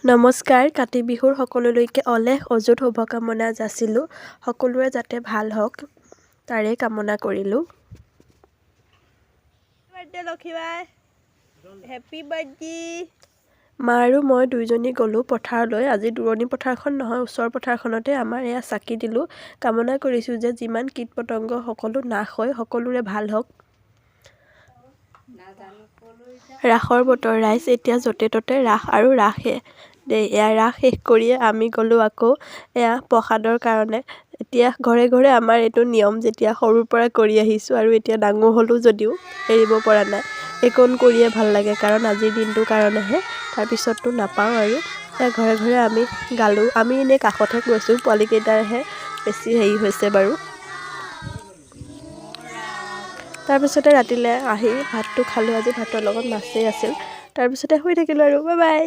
নমস্কাৰ। কাতি বিহুৰ সকলোলৈকে অলেখ অযুত শুভকামনা যাচিলোঁ। সকলোৰে যাতে ভাল হওক তাৰে কামনা কৰিলোঁ। Happy birthday. মা আৰু মই দুয়োজনী গ'লোঁ পথাৰলৈ। আজি দূৰণি পথাৰখন নহয়, ওচৰৰ পথাৰখনতে আমাৰ এয়া চাকি দিলোঁ। কামনা কৰিছোঁ যে যিমান কীট পতংগ সকলো নাশ হয়, সকলোৰে ভাল হওক। ৰাসৰ বতৰ, ৰাইজ এতিয়া য'তে ত'তে ৰাস আৰু ৰাসহে। এয়া ৰাস শেষ কৰিয়ে আমি গ'লোঁ আকৌ এয়া প্ৰসাদৰ কাৰণে। এতিয়া ঘৰে ঘৰে আমাৰ এইটো নিয়ম, যেতিয়া সৰুৰ পৰা কৰি আহিছোঁ আৰু এতিয়া ডাঙৰ হ'লোঁ যদিও এৰিব পৰা নাই। এইকণ কৰিয়ে ভাল লাগে, কাৰণ আজিৰ দিনটোৰ কাৰণেহে, তাৰপিছততো নাপাওঁ আৰু। ঘৰে ঘৰে আমি গালোঁ। আমি এনেই কাষতহে গৈছোঁ, পোৱালীকেইটাৰহে বেছি হেৰি হৈছে বাৰু। তাৰপিছতে ৰাতিলৈ আহি ভাতটো খালোঁ। আজি ভাতৰ লগত মাছেই আছিল। তাৰপিছতে শুই থাকিলোঁ আৰু। Bye bye.